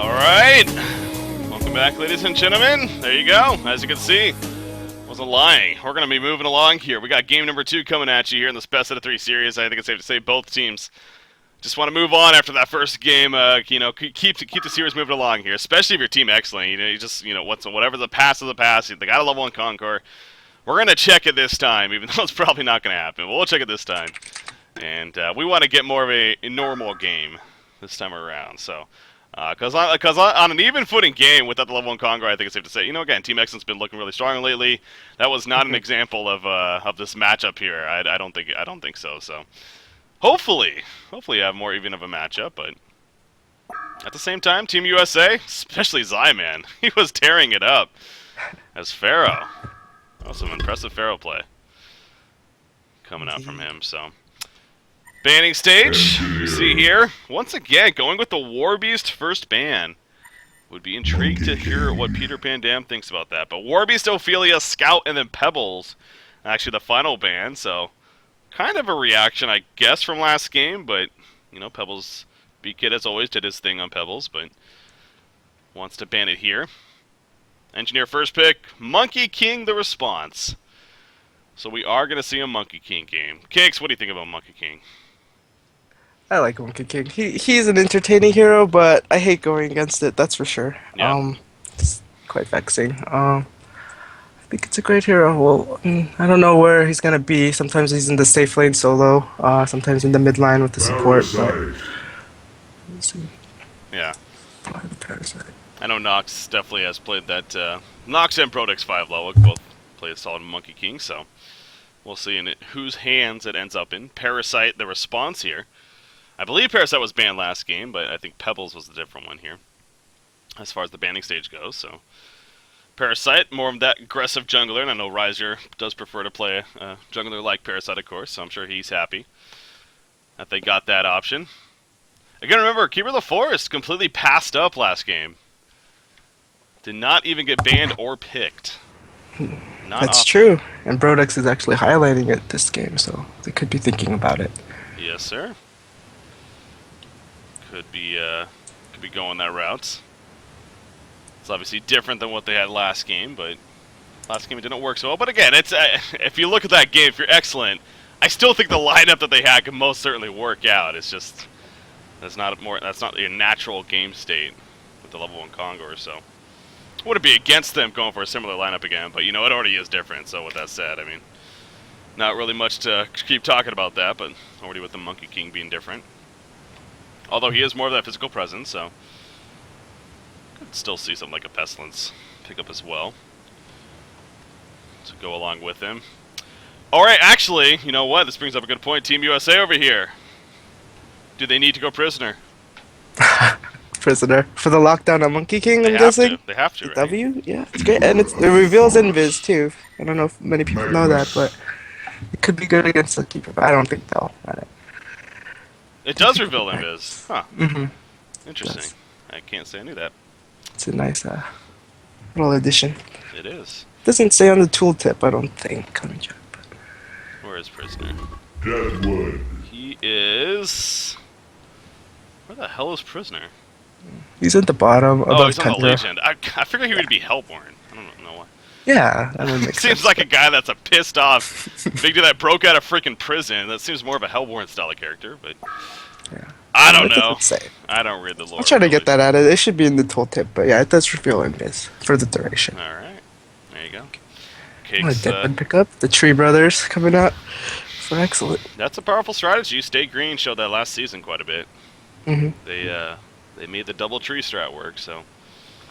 Alright, welcome back ladies and gentlemen. There you go, as you can see, wasn't lying. We're going to be moving along here. We got game number 2 coming at you here in this best out of 3 series. I think it's safe to say both teams just want to move on after that first game. Keep the series moving along here, especially if your team excellent. Whatever the past is the past. They got a level 1 Conqueror. We're going to check it this time, even though it's probably not going to happen. But we'll check it this time. And we want to get more of a normal game this time around. So, because on an even footing game without the level 1 Conqueror, I think it's safe to say, again, Team Excellent's been looking really strong lately. That was not an example of this matchup here. I don't think so. So, hopefully you have more even of a matchup. But at the same time, Team USA, especially Zyman, he was tearing it up as Pharaoh. Oh, some impressive Pharaoh play coming out from him. So. Banning stage, you see here, once again, going with the Warbeast first ban. Would be intrigued to hear what Peter Pan Dam thinks about that. But Warbeast, Ophelia, Scout, and then Pebbles, actually the final ban, so kind of a reaction, I guess, from last game, but, Pebbles, B-Kid as always did his thing on Pebbles, but wants to ban it here. Engineer first pick, Monkey King the response. So we are going to see a Monkey King game. Cakes, what do you think about Monkey King? I like Monkey King. He's an entertaining hero, but I hate going against it, that's for sure. Yeah. It's quite vexing. I think it's a great hero. Well, I don't know where he's gonna be. Sometimes he's in the safe lane solo, sometimes in the mid line with the support, but we'll see. Yeah. Fly the Parasite. I know Nox definitely has played that. Nox and Prodex 5 level both play a solid Monkey King, so we'll see in whose hands it ends up in. Parasite, the response here. I believe Parasite was banned last game, but I think Pebbles was the different one here, as far as the banning stage goes. So Parasite, more of that aggressive jungler, and I know Riser does prefer to play a jungler like Parasite, of course, so I'm sure he's happy that they got that option. Again, remember, Keeper of the Forest completely passed up last game. Did not even get banned or picked. That's true, and Brodex is actually highlighting it this game, so they could be thinking about it. Yes, sir. Could be going that route. It's obviously different than what they had last game, but last game it didn't work so well. But again, it's if you look at that game, if you're excellent, I still think the lineup that they had could most certainly work out. It's just that's not a natural game state with the level 1 Conqueror, so wouldn't be against them going for a similar lineup again. But it already is different. So with that said, I mean, not really much to keep talking about that, but already with the Monkey King being different. Although he is more of that physical presence, so could still see something like a Pestilence pick up as well to go along with him. Alright, actually, you know what? This brings up a good point. Team USA over here. Do they need to go prisoner? Prisoner. For the lockdown on Monkey King, I'm guessing? They have to, right? W? Yeah, it's great. And it reveals Invis, too. I don't know if many people know that, but it could be good against the Keeper, but I don't think they'll run it. It does reveal Invis. Huh. Mm-hmm. Interesting. Yes. I can't say I knew that. It's a nice little addition. It is. Doesn't say on the tooltip, I don't think. Let me check. Where is Prisoner? Deadwood. He is... Where the hell is Prisoner? He's at the bottom. Oh, he's on the Kendra. Legend. I figured he would be Hellborn. I don't know why. Yeah, that would make sense. Seems like a guy that's a pissed off big dude that broke out of freaking prison. That seems more of a Hellborn style of character, but Yeah. I don't know. Say. I don't read the lore. I'll try to get that added. It should be in the tooltip, but yeah, it does reveal Invis for the duration. Alright. There you go. What Cakes, a Deadwood pickup. The Tree Brothers coming out for excellent. that's a powerful strategy. Stay Green showed that last season quite a bit. Mm-hmm. They made the double tree strat work, so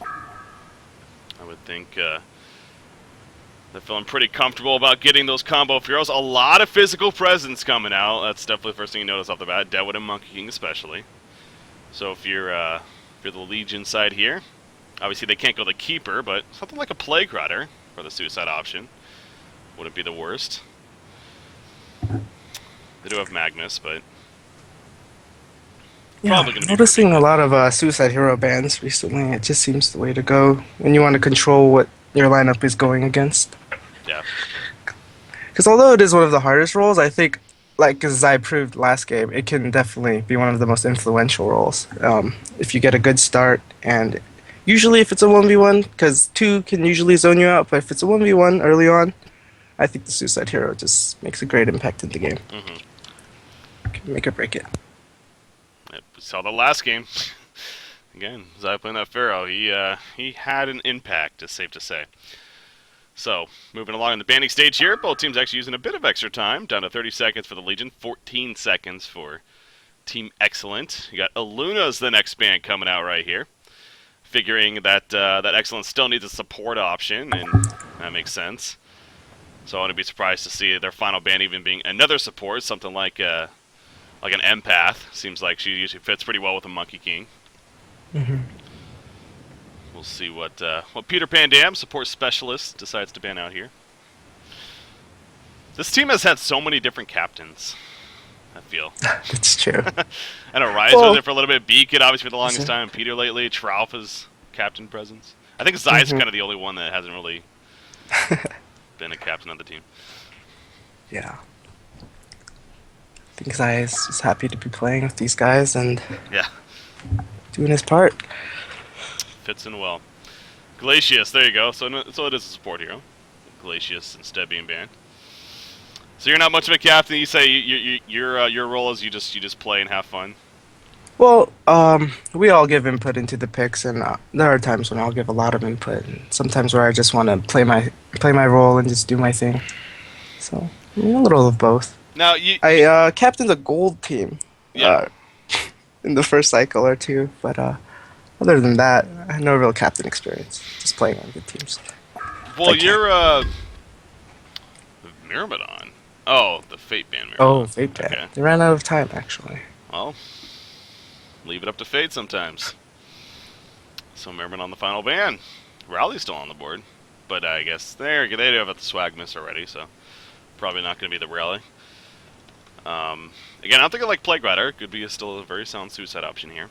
I would think they're feeling pretty comfortable about getting those combo heroes. A lot of physical presence coming out. That's definitely the first thing you notice off the bat. Deadwood and Monkey King especially. So if you're the Legion side here, obviously they can't go the Keeper, but something like a Plague Rider for the Suicide option wouldn't be the worst. They do have Magnus, but Yeah, probably gonna be noticing a lot of Suicide Hero bans recently. It just seems the way to go when you want to control what your lineup is going against. yeah. Because although it is one of the hardest roles, I think like as I proved last game, it can definitely be one of the most influential roles. If you get a good start, and usually if it's a 1v1, because 2 can usually zone you out, but if it's a 1v1 early on, I think the Suicide Hero just makes a great impact in the game. Can make or break it. Yep, we saw the last game. Again, Zai playing that Pharaoh, he had an impact, it's safe to say. So, moving along in the banning stage here, both teams actually using a bit of extra time, down to 30 seconds for the Legion, 14 seconds for Team Excellent. You got Aluna's the next ban coming out right here, figuring that that Excellent still needs a support option, and that makes sense. So I wouldn't be surprised to see their final ban even being another support, something like an empath. Seems like she usually fits pretty well with a Monkey King. We'll see what Peter Pan Dam, support specialist, decides to ban out here. This team has had so many different captains, I feel. That's true. I know Rise was there for a little bit. Beacon, obviously, for the longest time. Peter lately. Tralfa's captain presence. I think Zai's kind of the only one that hasn't really been a captain of the team. Yeah. I think Zai is just happy to be playing with these guys and doing his part. Fits in well. Glacius, there you go. So it is a support hero. Glacius instead being banned. So you're not much of a captain. You say your role is you just play and have fun. Well, we all give input into the picks, and there are times when I'll give a lot of input, and sometimes where I just want to play my role and just do my thing. So a little of both. Now I captained a gold team. In the first cycle or two, but other than that, I had no real captain experience. Just playing on good teams. Well, you're Myrmidon. Oh, the Fate Band Myrmidon. Oh, Fate Band. Okay. They ran out of time, actually. Well, leave it up to Fate sometimes. So Myrmidon on the final ban. Rally's still on the board, but I guess they do have the swag miss already, so probably not going to be the Rally. Again, I'm thinking like Plague Rider could be still a very sound suicide option here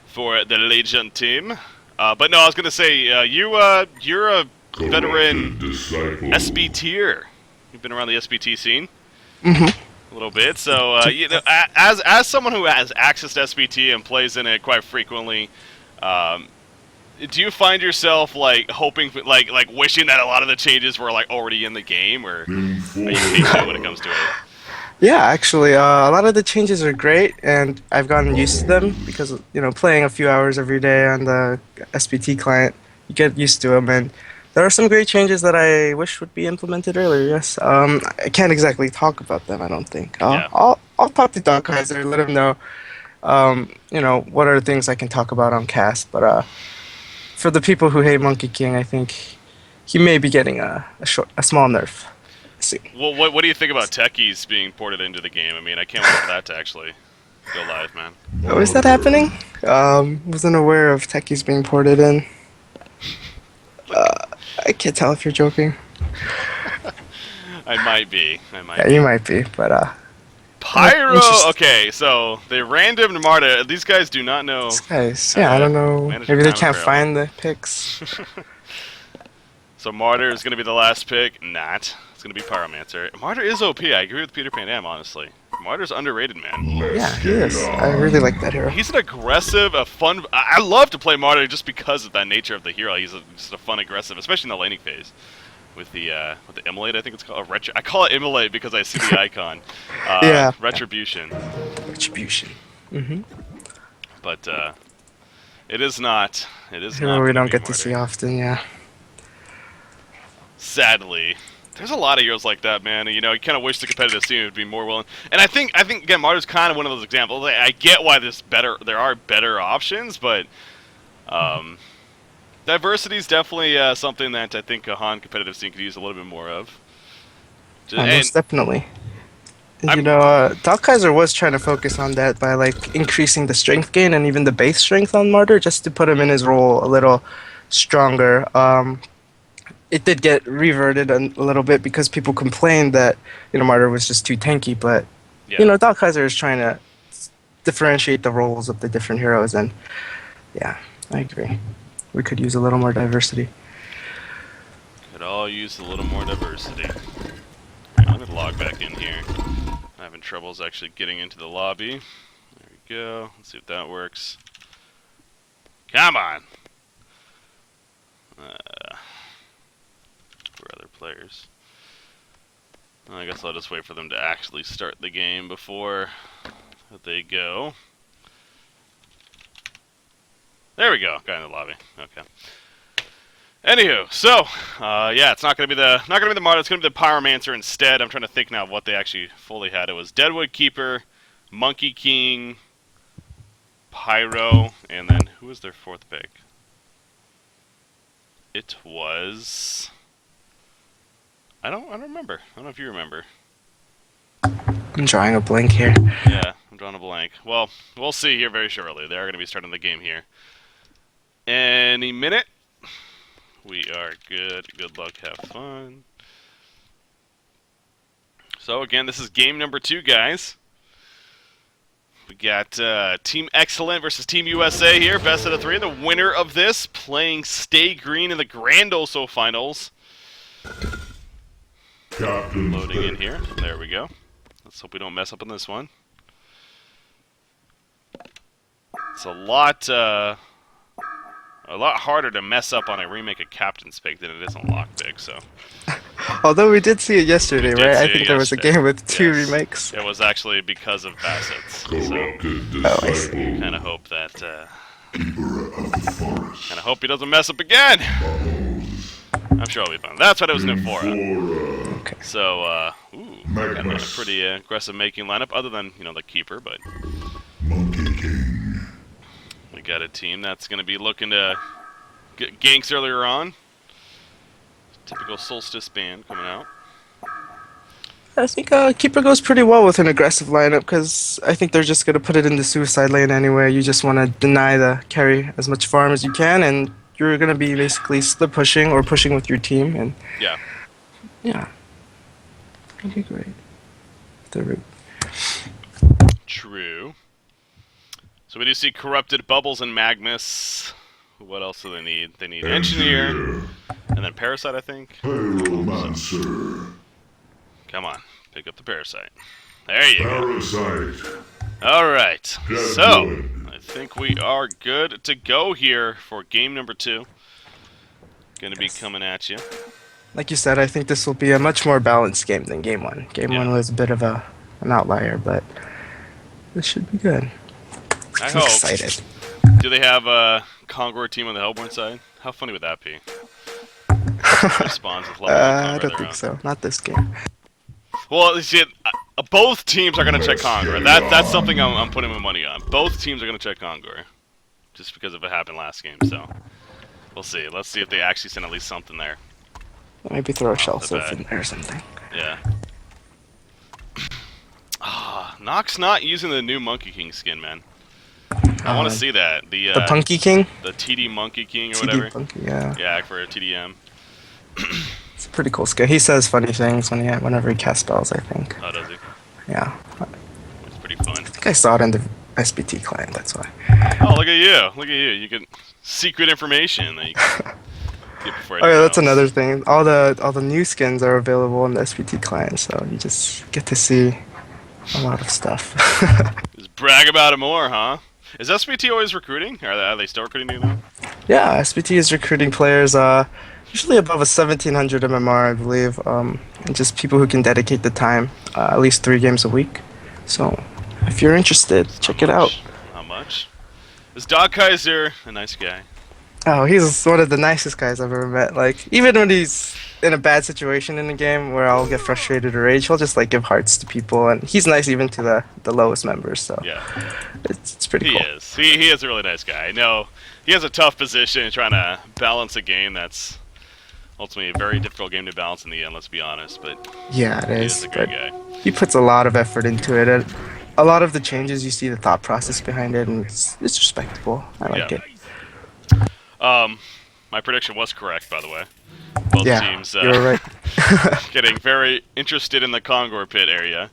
for the Legion team. But no, I was going to say, you're a veteran SBTer. You've been around the SBT scene a little bit. So, as someone who has access to SBT and plays in it quite frequently, do you find yourself like hoping, like wishing that a lot of the changes were like already in the game, or are you patient when it comes to it? Yeah, actually, a lot of the changes are great, and I've gotten used to them because, playing a few hours every day on the SBT client, you get used to them, and there are some great changes that I wish would be implemented earlier, yes. I can't exactly talk about them, I don't think. I'll talk to Doc Kaiser and let him know, what are the things I can talk about on cast, but for the people who hate Monkey King, I think he may be getting a small nerf. Well, what do you think about techies being ported into the game? I mean, I can't wait for that to actually go live, man. Oh, is that happening? Wasn't aware of techies being ported in. I can't tell if you're joking. I might be. Yeah, you might be, but Pyro. Okay, so they randomed Marta. These guys do not know. These guys, I don't know. Maybe they can't find the picks. So Martyr is going to be the last pick. Not. It's going to be Pyromancer. Martyr is OP. I agree with Peter Pan Dam, honestly. Martyr's underrated, man. Yeah, he is. I really like that hero. He's an aggressive, a fun... I love to play Martyr just because of that nature of the hero. He's just a fun aggressive, especially in the laning phase. With the Immolate, I think it's called. I call it Immolate because I see the icon. Yeah. Retribution. Retribution. But it is not. It is hero not. We don't get to see often, yeah. Sadly, there's a lot of heroes like that, man. You kind of wish the competitive scene would be more willing. And I think again, Martyr's kind of one of those examples. I get why there are better options, but diversity is definitely something that I think a HoN competitive scene could use a little bit more of. Most definitely. Doc Kaiser was trying to focus on that by increasing the strength gain and even the base strength on Martyr just to put him in his role a little stronger. It did get reverted a little bit because people complained that Martyr was just too tanky, but Doc Kaiser is trying to differentiate the roles of the different heroes, and yeah, I agree. We could use a little more diversity. Could all use a little more diversity. Right, let me log back in here. Having troubles actually getting into the lobby. There we go. Let's see if that works. Come on! For other players. I guess I'll just wait for them to actually start the game before they go. There we go. Guy in the lobby. Okay. Anywho, so yeah, it's not gonna be the Martyr. It's gonna be the Pyromancer instead. I'm trying to think now of what they actually fully had. It was Deadwood Keeper, Monkey King, Pyro, and then who was their fourth pick? It was. I don't remember. I don't know if you remember. I'm drawing a blank here. Yeah, I'm drawing a blank. Well, we'll see here very shortly. They are going to be starting the game here. Any minute. We are good. Good luck. Have fun. So, again, this is game number 2, guys. We got Team Excellent versus Team USA here. Best of the 3. The winner of this playing Stay Green in the Grand Oso Finals. Loading in here. There we go. Let's hope we don't mess up on this one. It's a lot harder to mess up on a remake of Captain's Pick than it is on Lockpick, so. Although we did see it yesterday, right? I think there was a game with 2 remakes. It was actually because of Bassett's. So I see. kind of hope that. Kind of hope he doesn't mess up again. I'm sure it'll be fun. That's what it was in for. Okay. So, got a pretty aggressive making lineup, other than the keeper, but. Monkey King. We got a team that's going to be looking to get ganks earlier on. Typical Solstice band coming out. I think Keeper goes pretty well with an aggressive lineup because I think they're just going to put it in the suicide lane anyway. You just want to deny the carry as much farm as you can, and you're going to be basically split pushing or pushing with your team. And yeah. That'd be great. The root. True. So we do see Corrupted Bubbles and Magnus. What else do they need? They need Engineer, and then Parasite, I think. Pyromancer. Come on, pick up the Parasite. There you go. Parasite. Alright, so I think we are good to go here for game number 2. Gonna be coming at you. Like you said, I think this will be a much more balanced game than Game 1. Game 1 was a bit of an outlier, but this should be good. I I'm hope. excited. Do they have a Conqueror team on the Hellborn side? How funny would that be? Spawns with level 1 I Conqueror don't think own. so. Not this game. Well, you see, both teams are going to check Conqueror. That's something I'm putting my money on. Both teams are going to check Conqueror. Just because of it happened last game, so. We'll see. Let's see if they actually send at least something there. Maybe throw a shell the surf bad. in there or something. Yeah. Nox not using the new Monkey King skin, man. I want to see that. The Punky King? The TD Monkey King or TD whatever. Punky, yeah. Yeah, for a TDM. It's a pretty cool skin. He says funny things whenever he casts spells, I think. Oh, does he? Yeah. It's pretty fun. I think I saw it in the SPT client, that's why. Oh, look at you. Look at you. You get secret information that you can get before Oh yeah, anyone that's else. another thing. All the new skins are available in the SPT client, so you just get to see a lot of stuff. Just brag about it more, huh? Is SPT always recruiting? Are they still recruiting, do you know? Yeah, SPT is recruiting players, usually above a 1700 MMR, I believe, and just people who can dedicate the time, at least 3 games a week. So, if you're interested, check it out. How much? Is Dog Kaiser a nice guy? Oh, he's one of the nicest guys I've ever met. Like, even when he's in a bad situation in the game where I'll get frustrated or rage, he'll just like give hearts to people, and he's nice even to the lowest members. So Yeah, it's pretty he cool. is. He is a really nice guy. I know he has a tough position trying to balance a game that's ultimately a very difficult game to balance in the end, let's be honest, but Yeah, it he is. is a great But guy. he puts a lot of effort into it, and a lot of the changes, you see the thought process behind it, and it's respectable. I like Yeah. it. My prediction was correct, by the way. Both Yeah, teams you were right. getting very interested in the Kongor pit area.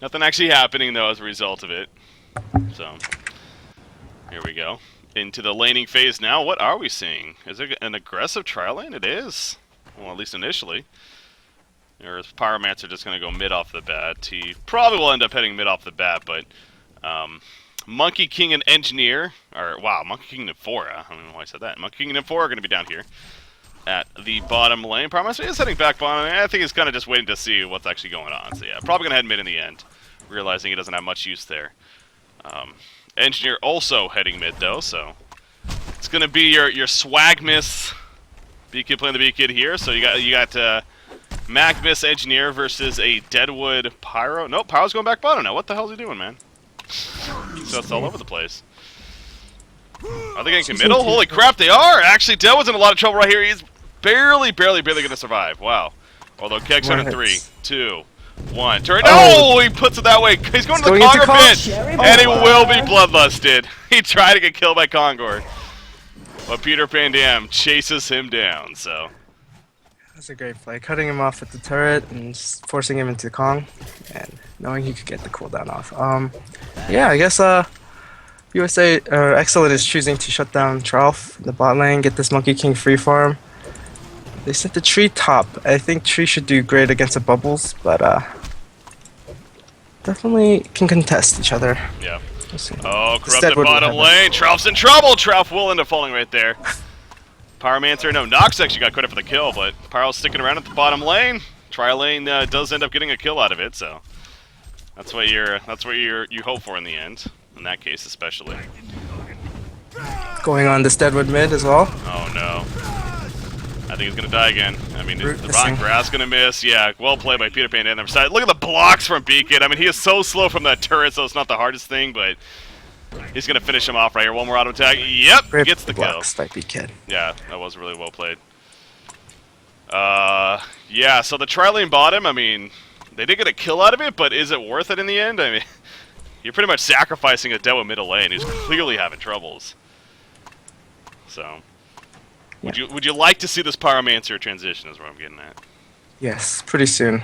Nothing actually happening, though, as a result of it. So, here we go. Into the laning phase now. What are we seeing? Is it an aggressive trial lane? It is. Well, at least initially. Or is Pyromancer just going to go mid off the bat? He probably will end up heading mid off the bat, but Monkey King and Engineer, or wow, Monkey King and Nymphora, I don't know why I said that. Monkey King and Nymphora are going to be down here at the bottom lane. Pyromancer is heading back bottom. I think he's kind of just waiting to see what's actually going on. So yeah, probably going to head mid in the end, realizing he doesn't have much use there. Engineer also heading mid though, so it's going to be your Swagmas B-Kid playing the B-Kid here. So you got Magmas Engineer versus a Deadwood Pyro. Nope, Pyro's going back bottom now. What the hell is he doing, man? So it's all over the place. Are they getting committal? Holy crap, they are! Actually, Deadwood's in a lot of trouble right here. He's barely going to survive. Wow. Although Keg's on in 3, 2, 1. Turn. No! He puts it that way. He's going to the Conger pit! And he will be bloodlusted. He tried to get killed by Kongor. But Peter Pan Dam chases him down, so... That's a great play. Cutting him off at the turret and just forcing him into Kong, and knowing he could get the cooldown off. Yeah, I guess USA xCet is choosing to shut down Tralf in the bot lane, get this Monkey King free farm. They sent the Tree top. I think Tree should do great against the bubbles, but definitely can contest each other. Yeah. We'll see. Oh, corrupted bottom lane. Tralf's in trouble. Tralf will end up falling right there. Pyromancer, no, Nox actually got credit for the kill, but Pyro's sticking around at the bottom lane. Tri-lane does end up getting a kill out of it, so that's what you hope for in the end. In that case, especially. Going on this Deadwood mid as well. Oh no! I think he's gonna die again. I mean, the rock grass gonna miss. Yeah, well played by Peter Pan on the other side. Look at the blocks from B-Kid. I mean, he is so slow from that turret, so it's not the hardest thing, but. He's going to finish him off right here. One more auto attack. Yep, Great gets the kill. Kid. Yeah, that was really well played. Yeah, so the tri-lane bottom, I mean, they did get a kill out of it, but is it worth it in the end? I mean, you're pretty much sacrificing a Dewa middle lane who's clearly having troubles. So, would you like to see this Pyromancer transition is what I'm getting at. Yes, pretty soon.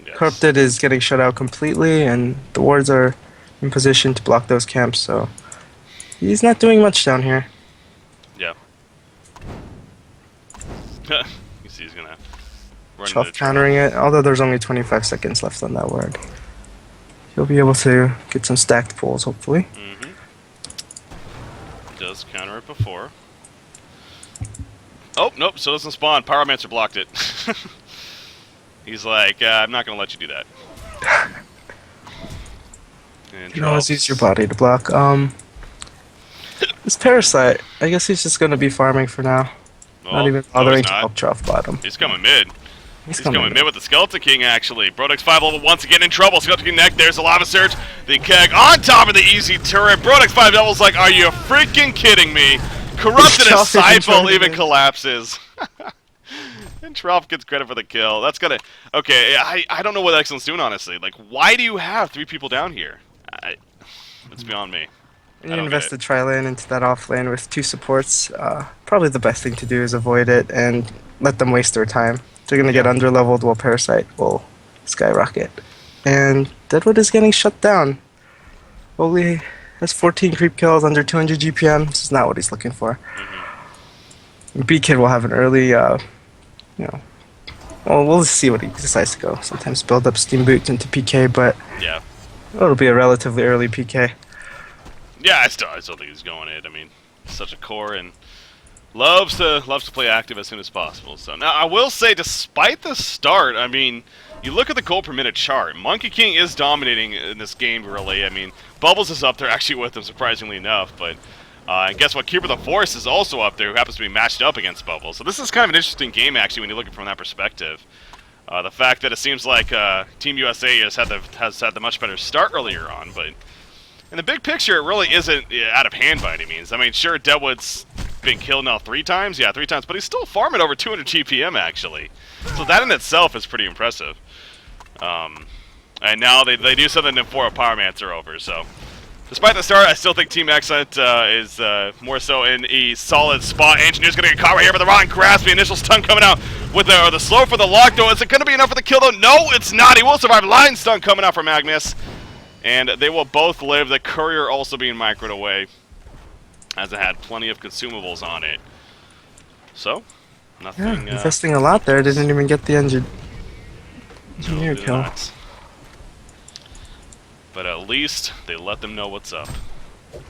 Yes. Corrupted is getting shut out completely, and the wards are in position to block those camps, so he's not doing much down here. Yeah. You see he's gonna run Chuff countering it, although there's only 25 seconds left on that ward. He'll be able to get some stacked pulls, hopefully. Mm-hmm. Does counter it before. Oh, nope, so doesn't spawn. Pyromancer blocked it. He's like, I'm not gonna let you do that. You can always use your body to block. This Parasite, I guess he's just gonna be farming for now. Well, not even bothering to help Trough bottom. He's coming mid. He's coming mid with the Skeleton King, actually. Brodex 5 level once again in trouble. Skeleton King neck, there's a Lava Surge. The Keg on top of the easy turret. Brodex 5 level's like, are you freaking kidding me? Corrupted Disciple even collapses. And Trough gets credit for the kill. That's gonna... Okay, I don't know what xCet's doing, honestly. Like, why do you have 3 people down here? It's beyond me. When you invest the tri-lane into that off lane with 2 supports, probably the best thing to do is avoid it and let them waste their time. They're going to get under-leveled while Parasite will skyrocket. And Deadwood is getting shut down. Only has 14 creep kills under 200 GPM. This is not what he's looking for. B-Kid will have an early, well, we'll see what he decides to go. Sometimes build up Steam Boot into PK, but yeah, it'll be a relatively early PK. Yeah, I still think he's going it. I mean, such a core and loves to play active as soon as possible. So now I will say, despite the start, I mean, you look at the gold per minute chart. Monkey King is dominating in this game, really. I mean, Bubbles is up there actually with him, surprisingly enough. But and guess what? Keeper of the Forest is also up there, who happens to be matched up against Bubbles. So this is kind of an interesting game, actually, when you look at it from that perspective. The fact that it seems like Team USA has had the much better start earlier on, but in the big picture, it really isn't out of hand by any means. I mean, sure, Deadwood's been killed now 3 times, yeah, 3 times, but he's still farming over 200 GPM, actually. So that in itself is pretty impressive. And now they do something for a Pyromancer over, so... Despite the start, I still think Team xCet is more so in a solid spot. Engineer's going to get caught right here by the rotten grasp. The initial stun coming out with the slow for the lock, though. Is it going to be enough for the kill, though? No, it's not. He will survive. Line stun coming out for Magnus. And they will both live. The courier also being microed away, as it had plenty of consumables on it. So, nothing... Yeah, investing a lot there. Didn't even get the engine. Engineer they did kill. not. But at least they let them know what's up.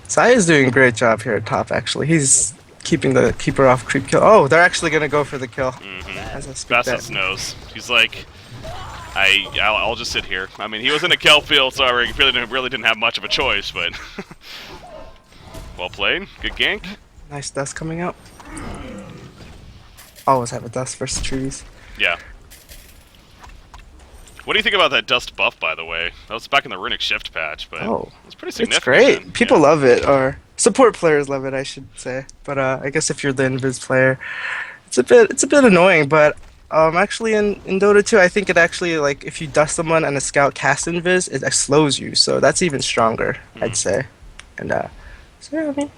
Sai is doing a great job here at top, actually. He's keeping the keeper off creep kill. Oh, they're actually going to go for the kill. As I speak that. Bassus knows. He's like, I'll just sit here. I mean, he was in a kill field, so I really didn't have much of a choice, but... Well played. Good gank. Nice dust coming out. Always have a dust versus trees. Yeah. What do you think about that dust buff, by the way? That was back in the Runic Shift patch, but it's pretty significant. It's great. Man. People love it, or support players love it, I should say. But I guess if you're the Invis player, it's a bit annoying. But actually in Dota 2, I think it actually, like, if you dust someone and a scout casts Invis, it slows you. So that's even stronger, I'd say. And so yeah, I mean,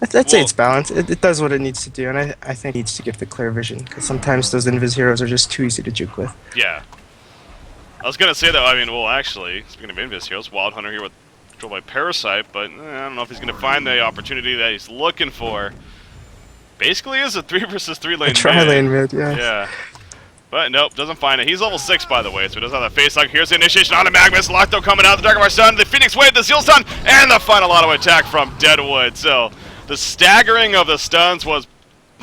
I'd say it's balanced. It does what it needs to do, and I think it needs to give the clear vision, because sometimes those Invis heroes are just too easy to juke with. Yeah. I was going to say that, I mean, well, actually, speaking of Invis heroes, Wild Hunter here with controlled by Parasite, but I don't know if he's going to find the opportunity that he's looking for. Basically is a 3 versus 3 lane A tri-lane mid, yeah. Yeah. But nope, doesn't find it. He's level 6, by the way, so he doesn't have the face lock. Here's the initiation on the Magnus. Lockdown coming out. The Dragon Bar Stun, the Phoenix Wave, the Seal Stun, and the final auto attack from Deadwood. So the staggering of the stuns was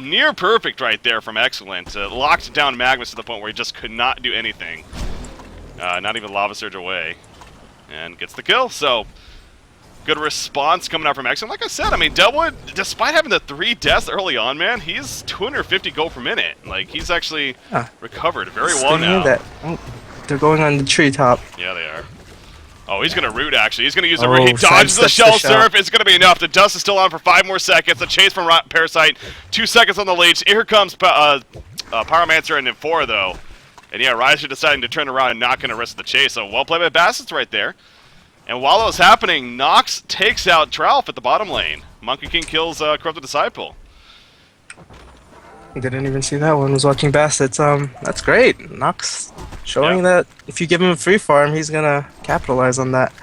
near perfect right there from xCet. Locked down Magnus to the point where he just could not do anything. Not even Lava Surge away. And gets the kill, so good response coming out from xCet. Like I said, I mean, Deadwood, despite having the 3 deaths early on, man, he's 250 gold per minute. Like, he's actually recovered very well now. Oh, they're going on the treetop. Yeah, they are. Oh, he's going to root, actually. He's going to use he dodges the sidesteps shell the surf. It's going to be enough. The dust is still on for 5 more seconds. The chase from Parasite. 2 seconds on the leech. Here comes Pyromancer and Nymphora, though. And yeah, Riser deciding to turn around and not going to risk the chase. So well played by Bassets right there. And while that was happening, Nox takes out Tralf at the bottom lane. Monkey King kills Corrupted Disciple. Didn't even see that one. Was watching Bassets. That's great. Nox showing that if you give him a free farm, he's gonna capitalize on that.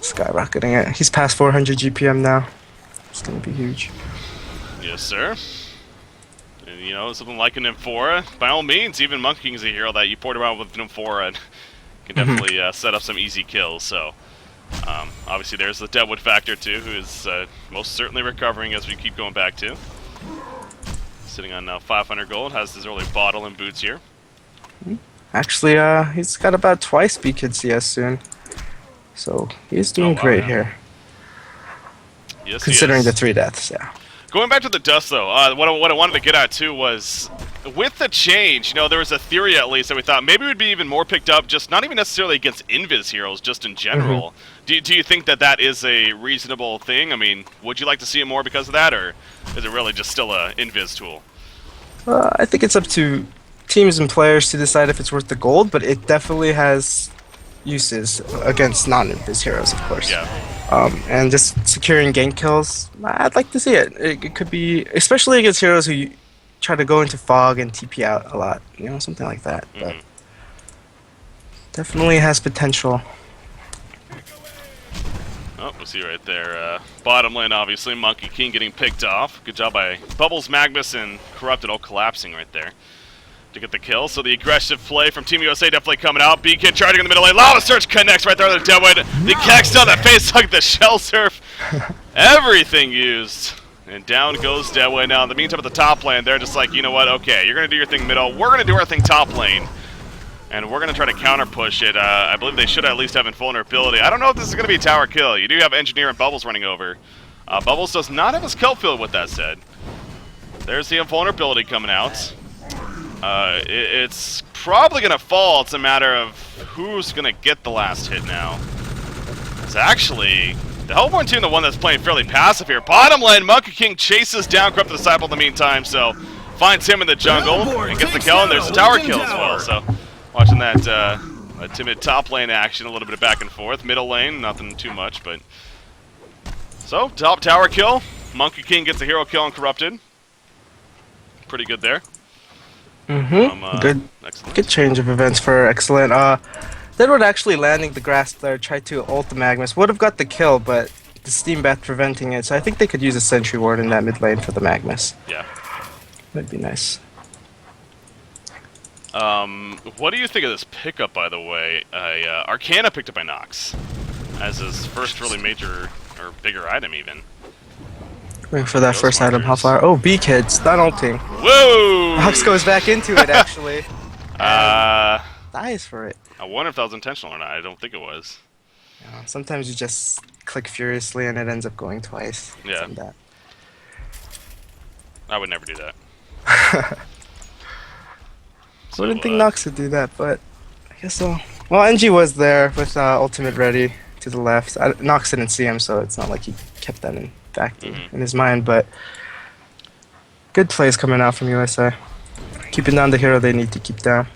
Skyrocketing it. He's past 400 GPM now. It's gonna be huge. Yes, sir. And, you know, something like an Nymphora, by all means, even Monkey King is a hero that you port around with Nymphora and can definitely set up some easy kills. So, obviously, there's the Deadwood factor too, who is most certainly recovering as we keep going back to. Sitting on now 500 gold, has his early bottle and boots here. Actually, he's got about twice BKID CS soon, so he's doing great here. Yes, considering the 3 deaths, yeah. Going back to the dust, though, what I wanted to get at, too, was with the change, you know, there was a theory, at least, that we thought maybe it would be even more picked up, just not even necessarily against Invis heroes, just in general. Do you think that that is a reasonable thing? I mean, would you like to see it more because of that, or is it really just still a Invis tool? I think it's up to teams and players to decide if it's worth the gold, but it definitely has uses against non-Invis heroes, of course. Yeah. And just securing gank kills, I'd like to see it. It could be, especially against heroes who try to go into fog and TP out a lot, you know, something like that. But definitely has potential. Oh, we'll see right there. Bottom lane, obviously, Monkey King getting picked off. Good job by Bubbles, Magnus, and Corrupted all collapsing right there to get the kill. So the aggressive play from Team USA definitely coming out. BKID charging in the middle lane. Lava Surge connects right there to the Deadwood. The Kex on the face hug, the Shell Surf. Everything used. And down goes Deadwood. Now, in the meantime, at the top lane, they're just like, you know what? Okay, you're going to do your thing middle. We're going to do our thing top lane. And we're going to try to counter push it. I believe they should at least have invulnerability. I don't know if this is going to be a tower kill. You do have Engineer and Bubbles running over. Bubbles does not have his kill field with that said. There's the invulnerability coming out. It's probably going to fall. It's a matter of who's going to get the last hit now. It's actually the Hellborn team, the one that's playing fairly passive here. Bottom lane, Monkey King chases down Corrupted Disciple in the meantime, so finds him in the jungle and gets the kill, and there's a tower kill as well. So watching that timid top lane action, a little bit of back and forth. Middle lane, nothing too much, but so top tower kill. Monkey King gets a hero kill on Corrupted. Pretty good there. Good change of events for xCet. Deadwood actually landing the Grasp there, tried to ult the Magnus. Would have got the kill, but the Steam Bat preventing it, so I think they could use a Sentry Ward in that mid lane for the Magnus. Yeah. That'd be nice. What do you think of this pickup, by the way? Arcana picked up by Nox as his first really major or bigger item, even. Waiting for that Ghost first item. markers. How far? Oh, B-Kid's not ulting. Whoa! Nox goes back into it, actually. I Dies for it. wonder if that was intentional or not. I don't think it was. Sometimes you just click furiously and it ends up going twice. Yeah. It's like that. I would never do that. So, Wouldn't think Nox would do that, but I guess so. Well, NG was there with ultimate ready to the left. Nox didn't see him, so it's not like he kept that in in his mind. But good plays coming out from USA. Keeping down the hero they need to keep down.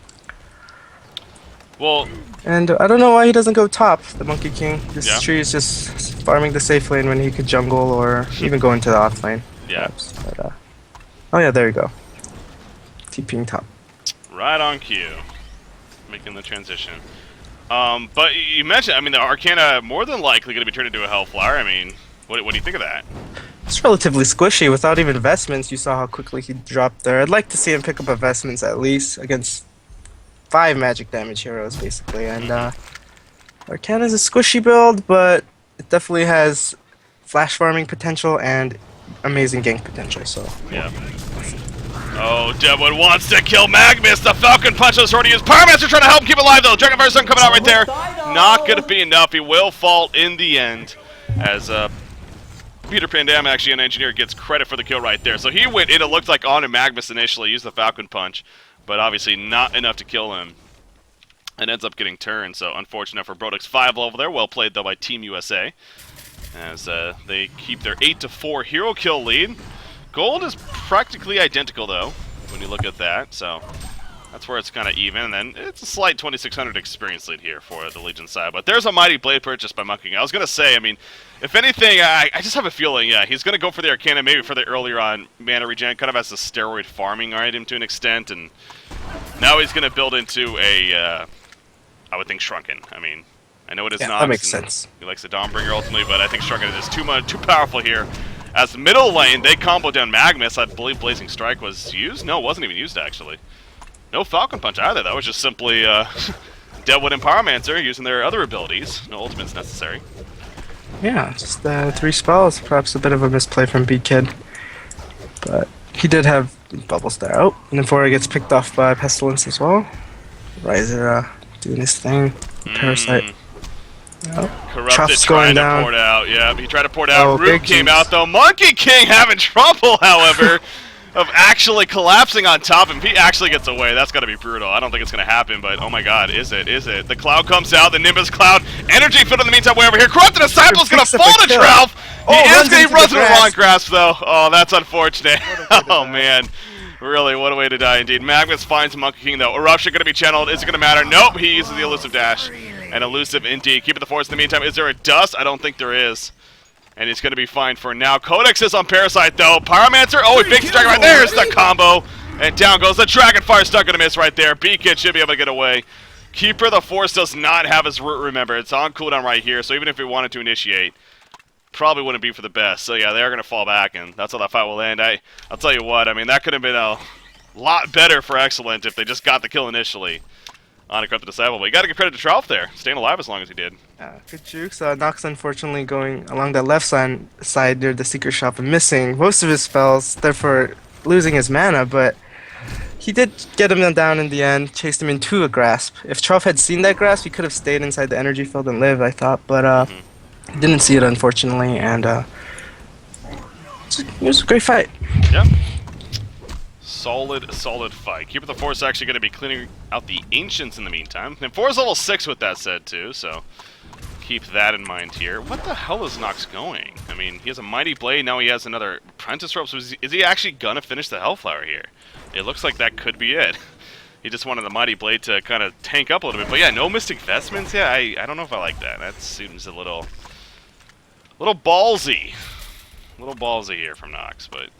Well, And I don't know why he doesn't go top, the Monkey King. This Yeah. tree is just farming the safe lane when he could jungle or even go into the off lane. Yeah. Perhaps. But, oh yeah, there you go. TPing top. right on cue. Making the transition. But you mentioned, I mean, the Arcana more than likely going to be turned into a Hellflower. I mean, what do you think of that? It's relatively squishy without even vestments. You saw how quickly he dropped there. I'd like to see him pick up a vestments at least against 5 magic damage heroes, basically. And Arcana's a squishy build, but it definitely has flash farming potential and amazing gank potential. So Yeah. Oh, Deadwood wants to kill Magnus. The Falcon Punch is already used. Pyromancer trying to help him keep alive, though. Dragonfire Sun coming out right there. Not going to be enough. He will fall in the end as Peter Pandam, actually an engineer, gets credit for the kill right there. So he went in. It looked like on Magnus initially, used the Falcon Punch, but obviously not enough to kill him. And ends up getting turned. So unfortunate for Brodix 5 level there. Well played, though, by Team USA. As they keep their 8-4 hero kill lead. Gold is practically identical, though, when you look at that, so that's where it's kind of even, and then it's a slight 2,600 experience lead here for the Legion side, but there's a Mighty Blade purchase by Monkey King. I was going to say, I mean, if anything, I just have a feeling, yeah, he's going to go for the Arcana, maybe for the earlier on mana regen, kind of as a steroid farming item to an extent, and now he's going to build into a, I would think, Shrunken. I mean, I know it is not. That makes sense. He likes the Dawnbringer ultimately, but I think Shrunken is too powerful here. As the middle lane, they combo down Magnus. I believe Blazing Strike was used? No, it wasn't even used, actually. No Falcon Punch either. That was just simply Deadwood and Pyromancer using their other abilities. No ultimates necessary. Yeah, just 3 spells. Perhaps a bit of a misplay from B-Kid. But he did have bubbles there. Oh, and then Fora gets picked off by Pestilence as well. Riser doing his thing. Parasite. Oh. Corrupted Chuff's trying going to down. pour it out. Yeah, he tried to pour it out. Oh, Root big came juice. out, though. Monkey King having trouble, however, of actually collapsing on top. And if he actually gets away, that's got to be brutal. I don't think it's going to happen, but oh my god, is it? Is it? The cloud comes out, the Nimbus cloud. Energy field in the meantime way over here. Corrupted Disciple's going to Picks up fall a to kill. Trout. Oh, He runs into runs the into the long grass. grasp, though. Oh, that's unfortunate. way to Oh, die. man. Really, what a way to die, indeed. Magnus finds Monkey King, though. Eruption going to be channeled. Is it going to matter? Nope, he uses the elusive dash. And elusive, indeed. Keeping the force in the meantime. Is there a dust? I don't think there is. And he's going to be fine for now. Codex is on Parasite, though. Pyromancer. Oh, he fakes the dragon right there. There's the combo. And down goes the Dragonfire. Stuck going to miss right there. B-Kid should be able to get away. Keeper the Force does not have his root, remember. It's on cooldown right here. So even if he wanted to initiate, probably wouldn't be for the best. So yeah, they're going to fall back, and that's how that fight will end. I'll tell you what, I mean, that could have been a lot better for Excellent if they just got the kill initially on a Corrupted Disciple. But you got to give credit to Trout there, staying alive as long as he did. Good jukes. Nox unfortunately going along that left side near the Secret Shop and missing most of his spells, therefore losing his mana, but he did get him down in the end, chased him into a grasp. If Trough had seen that grasp, he could have stayed inside the energy field and lived, I thought, but didn't see it unfortunately, and it was a great fight. Yeah. Solid fight. Keeper the Force actually going to be cleaning out the Ancients in the meantime. And 4 is level 6 with that said, too, so keep that in mind here. What the hell is Nox going? I mean, he has a Mighty Blade, now he has another Apprentice Rope, so is he actually going to finish the Hellflower here? It looks like that could be it. He just wanted the Mighty Blade to kind of tank up a little bit. But yeah, no Mystic Vestments? Yeah, I don't know if I like that. That seems a little ballsy. A little ballsy here from Nox, but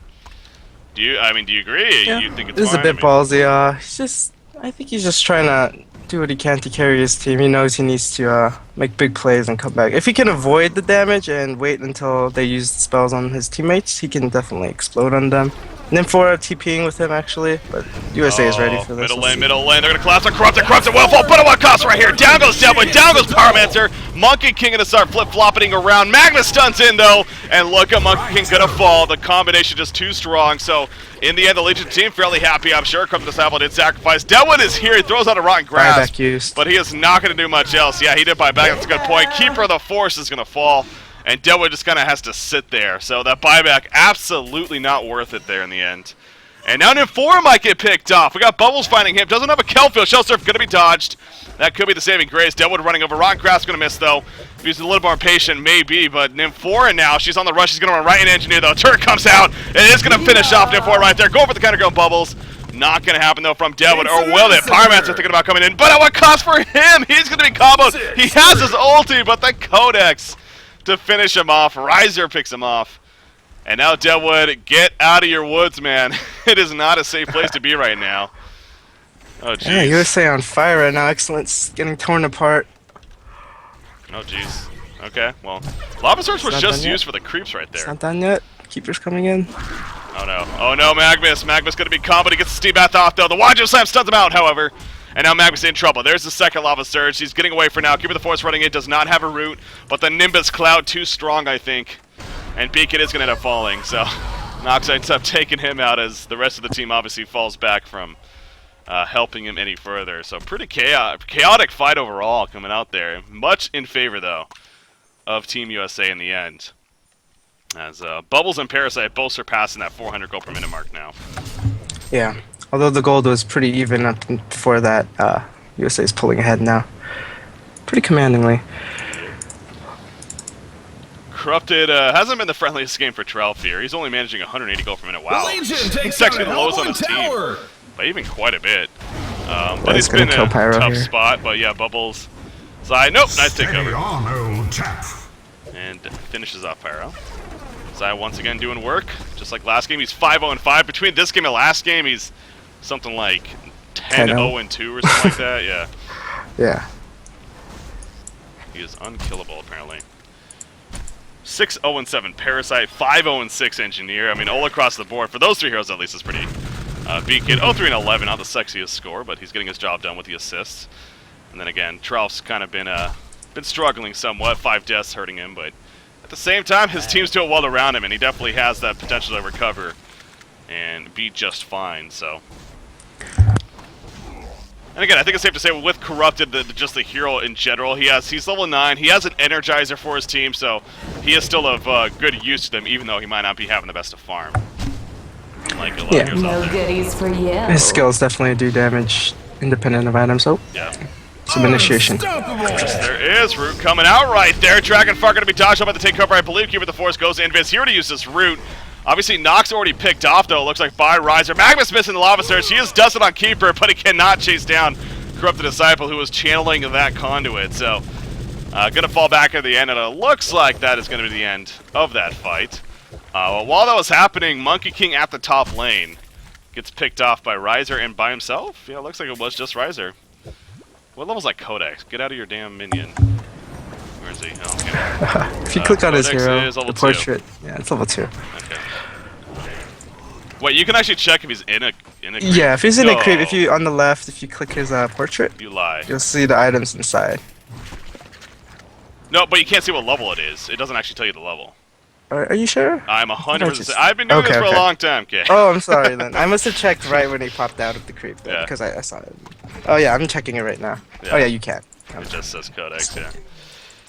do you agree? Yeah, You think it's it is fine? a bit ballsy. I think he's just trying to do what he can to carry his team. He knows he needs to make big plays and come back. If he can avoid the damage and wait until they use spells on his teammates, he can definitely explode on them. Nymph4 TPing with him actually, but USA is ready for this. Middle lane. They're gonna collapse on Corrupted will fall, but at what cost right here? Down goes Deadwood, down goes Pyromancer. Monkey King gonna start flip-flopping around. Magnus stuns in though, and look at Monkey King gonna fall. The combination just too strong, so in the end the Legion team fairly happy, I'm sure. Corrupted Disciple did sacrifice. Deadwood is here, he throws out a rotten grass, but he is not gonna do much else. Yeah, he did buy back, that's a good point. Keeper of the Force is gonna fall. And Deadwood just kind of has to sit there. So that buyback, absolutely not worth it there in the end. And now Nymph4 might get picked off. We got Bubbles finding him. Doesn't have a Kelfield. Shell Surf going to be dodged. That could be the saving grace. Deadwood running over. Rotten Grass going to miss, though. If he's a little more patient, maybe. But Nymph4 now, she's on the rush. She's going to run right in Engineer, though. Turret comes out. It is going to finish off Nymph4 right there. Go for the counter go Bubbles. Not going to happen, though, from Deadwood. Or will it? Pyromancer thinking about coming in. But at what cost for him? He's going to be comboed. He has his ulti, but the Codex to finish him off. Riser picks him off. And now Deadwood, get out of your woods, man. It is not a safe place to be right now. Oh, jeez. Yeah, USA on fire right now. Excellence getting torn apart. Oh, jeez. Okay, well, Lava Surge was just used for the creeps right there. It's not done yet. Keeper's coming in. Oh, no. Oh, no, Magnus. Magnus going to be comboed. He gets the Steam Bath off, though. The Wanjo Slam stuns him out, however. And now Magnus in trouble. There's the second Lava Surge. He's getting away for now. Keeper of the Force running in. Does not have a root. But the Nimbus Cloud too strong, I think. And Beacon is going to end up falling. So Nox ends up taking him out as the rest of the team obviously falls back from helping him any further. So pretty chaotic fight overall coming out there. Much in favor, though, of Team USA in the end. As Bubbles and Parasite both surpassing that 400 gold per minute mark now. Yeah. Although the gold was pretty even up before that, USA is pulling ahead now. Pretty commandingly. Corrupted hasn't been the friendliest game for Trelfear. He's only managing 180 gold per minute. Wow. He's actually the lowest on his team. By even quite a bit. But it's been a tough spot. But yeah, Bubbles. Zai, nope, nice takeover. And finishes off Pyro. Zai once again doing work. Just like last game, he's 5-0-5. Between this game and last game, he's something like 10-0-2 or something like that. Yeah. Yeah. He is unkillable, apparently. 6-0-7 Parasite, 5-0-6 Engineer. I mean, all across the board. For those three heroes, at least, is pretty Beacon. 0-3-11, not the sexiest score, but he's getting his job done with the assists. And then again, Tralf's kind of been struggling somewhat. 5 deaths hurting him, but at the same time, his team's doing well around him, and he definitely has that potential to recover and be just fine, so. And again, I think it's safe to say with Corrupted, just the hero in general, he's level 9, he has an Energizer for his team, so he is still of good use to them, even though he might not be having the best of farm. Like a lot of heroes out there. Goodies for you. His skills definitely do damage independent of items, so yeah. Some initiation. Yes, there is Root coming out right there. Dragonfire going to be dodged up by the takeover. I believe Keeper of the Force goes in. Vince here to use this Root. Obviously, Nox already picked off, though. It looks like by Riser. Magnus missing the Lava Surge. He is dusted on Keeper, but he cannot chase down Corrupted Disciple, who was channeling that conduit. So, going to fall back at the end, and it looks like that is going to be the end of that fight. While that was happening, Monkey King at the top lane gets picked off by Riser and by himself. Yeah, it looks like it was just Riser. What level's like Codex? Get out of your damn minion. Where is he? Oh, okay. If you click on his Codex hero, is level the portrait. Yeah, it's level 2. Okay. Wait, you can actually check if he's in a creep. Yeah, if he's in a creep, if you on the left, if you click his portrait, You lie. you'll see the items inside. No, but you can't see what level it is. It doesn't actually tell you the level. Are you sure? I'm 100%. I've been doing this for a long time, okay? Oh, I'm sorry then. I must have checked right when he popped out of the creep then, Yeah. because I saw it. Oh yeah, I'm checking it right now. Yeah. Oh yeah, you can. It just says Codex, yeah.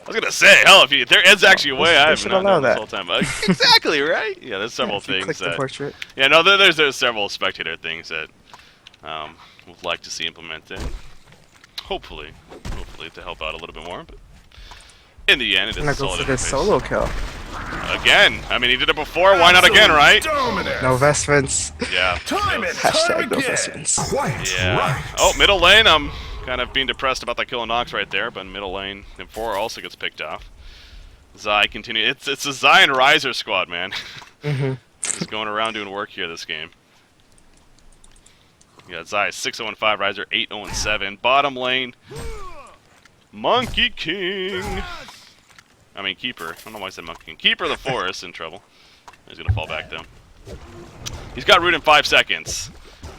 I was gonna say, hell, if there is actually a way, I have should not allow known this that. whole time. But exactly, right? Yeah, there's several If you things click the that... portrait. Yeah, no, there's several spectator things that would like to see implemented. Hopefully to help out a little bit more, but in the end, it is I'm a gonna go solid for this interface. solo kill. Again, I mean, he did it before, why not again, right? No vestments. Yeah. Hashtag no vestments. Yeah. Oh, middle lane, I'm kind of being depressed about that kill on Nox right there, but middle lane, Nymph4 also gets picked off. Zai continue. It's a Zai and Riser squad, man. He's going around doing work here this game. You got Zai 6-0-5, Riser 8-0-7. Bottom lane, Monkey King. I mean, Keeper. I don't know why I said Monkey King. Keeper of the Forest in trouble. He's going to fall back, though. He's got root in 5 seconds.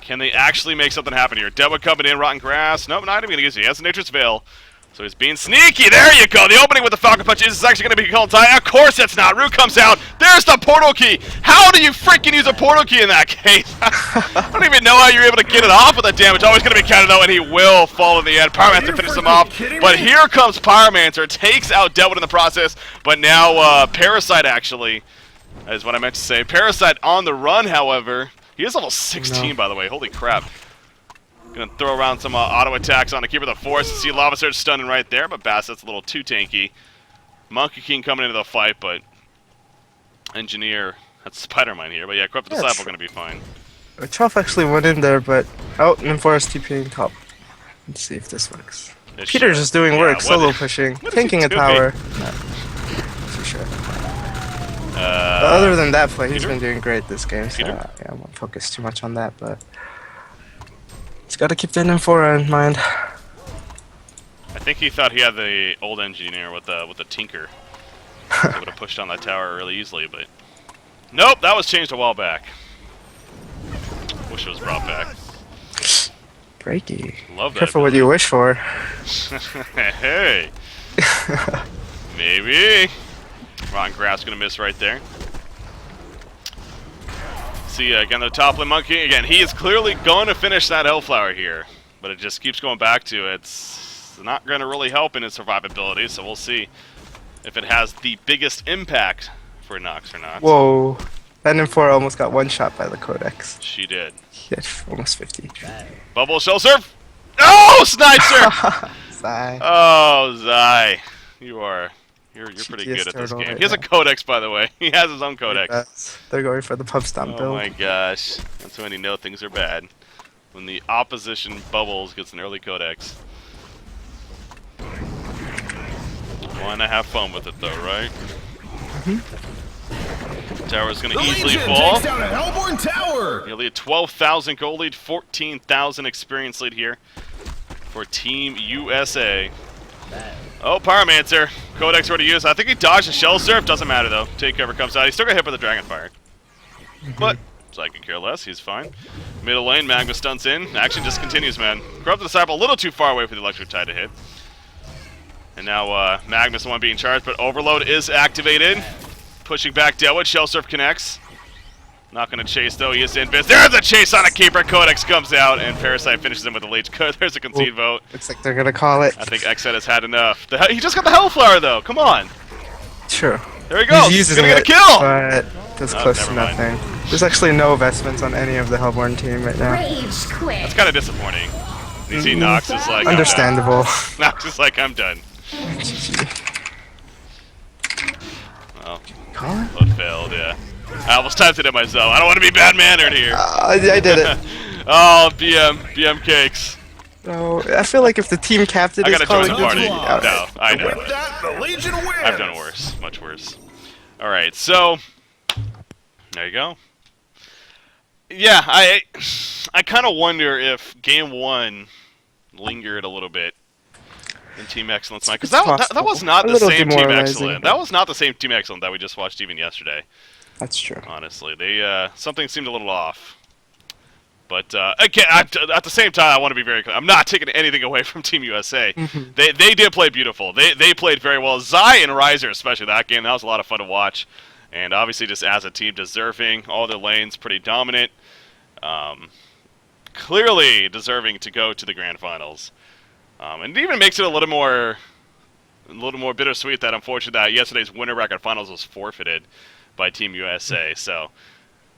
Can they actually make something happen here? Deadwood coming in, Rotten Grass. Nope, not even going to use it. He has a Nature's Veil. So he's being sneaky. There you go. The opening with the Falcon Punch is actually going to be called tie. Of course it's not. Root comes out. There's the portal key. How do you freaking use a portal key in that case? I don't even know how you're able to get it off with that damage. Always going to be counted though, and he will fall in the end. Pyromancer finishes him off. But here comes Pyromancer. Takes out Deadwood in the process. But now Parasite actually, is what I meant to say. Parasite on the run, however. He is level 16, by the way. Holy crap. Gonna throw around some auto attacks on the Keeper of the Forest. See Lava Surge stunning right there, but Bassett's a little too tanky. Monkey King coming into the fight, but Engineer, that's Spider-Man here. But yeah, Corrupted Disciple gonna be fine. Choff actually went in there, but Forest TPing top. Let's see if this works. Peter's just doing work, solo pushing, tanking a tower. Not for sure. Other than that play, he's been doing great this game. So yeah, I won't focus too much on that, but. He's got to keep that N4 in mind. I think he thought he had the old Engineer with the Tinker. So he would have pushed on that tower really easily, but nope, that was changed a while back. Wish it was brought back. Breaky. Love that. Careful what you wish for. Hey. Maybe. Rotten Grass gonna miss right there. See, again, the top lane Monkey. Again, he is clearly going to finish that Hellflower here. But it just keeps going back to it's not going to really help in its survivability. So we'll see if it has the biggest impact for Nox or not. Whoa. That N4 almost got one shot by the Codex. She did. He had almost 50. Bubble Shell Surf! Oh, Snipe Surf! Zai. Oh, Zai. You're pretty good at this game. Right He has a Codex, by the way. He has his own Codex. They're going for the pub stomp build. Oh my gosh. That's when you know things are bad. When the opposition Bubbles gets an early Codex. Wanna have fun with it though, right? Tower's gonna easily fall. Takes down a Hellborn Tower. Nearly a 12,000 gold lead, 14,000 experience lead here for Team USA. Oh, Pyromancer. Codex ready to use. I think he dodged the Shell Surf. Doesn't matter, though. Takeover comes out. He's still got hit by the Dragonfire. But, so I can care less. He's fine. Middle lane, Magma stunts in. Action just continues, man. Corrupted Disciple a little too far away for the Electric Tide to hit. And now Magnus the one being charged, but Overload is activated. Pushing back Deadwood. Shell Surf connects. Not going to chase, though. He is in biz. There's a chase on a Keeper. Codex comes out, and Parasite finishes him with a leech. There's a concede vote. Looks like they're going to call it. I think xCet has had enough. He just got the Hellflower, though. Come on. Sure. There he goes. He's going to get a kill. But that's close to nothing. There's actually no investments on any of the Hellborn team right now. That's kind of disappointing. You see Nox is like, understandable. Nox is like, I'm done. Well, it failed, yeah. I almost typed it in myself. I don't want to be bad-mannered here. I did it. Oh, BM cakes. No, I feel like if the team captain I is gotta join calling the party. out. No, I know. With that, the Legion wins. I've done worse. Much worse. Alright, so there you go. Yeah, I kind of wonder if Game 1 lingered a little bit in Team Excellence night, because that was not the same Team Excellent. That was not the same Team Excellent that we just watched even yesterday. That's true. Honestly, they something seemed a little off. But again, at the same time, I want to be very clear. I'm not taking anything away from Team USA. They did play beautiful. They played very well. Zai and Riser, especially that game, that was a lot of fun to watch. And obviously, just as a team, deserving. All their lanes pretty dominant. Clearly deserving to go to the grand finals. And it even makes it a little more bittersweet that unfortunately that yesterday's winter bracket finals was forfeited by Team USA. So,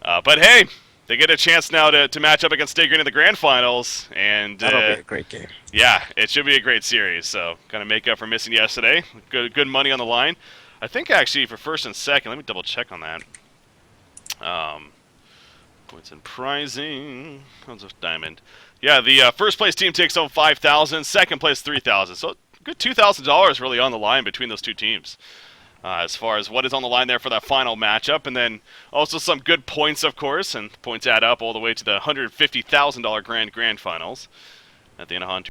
but hey, they get a chance now to match up against Stay Green in the grand finals, and that'll be a great game. Yeah, it should be a great series. So, kind of make up for missing yesterday. Good money on the line. I think actually for first and second, let me double check on that. Points and prizing. How's a diamond? Yeah, the first place team takes home 5,000. Second place 3,000. So good $2,000 really on the line between those two teams. As far as what is on the line there for that final matchup, and then also some good points, of course, and points add up all the way to the $150,000 grand finals at the end of HoN Tour.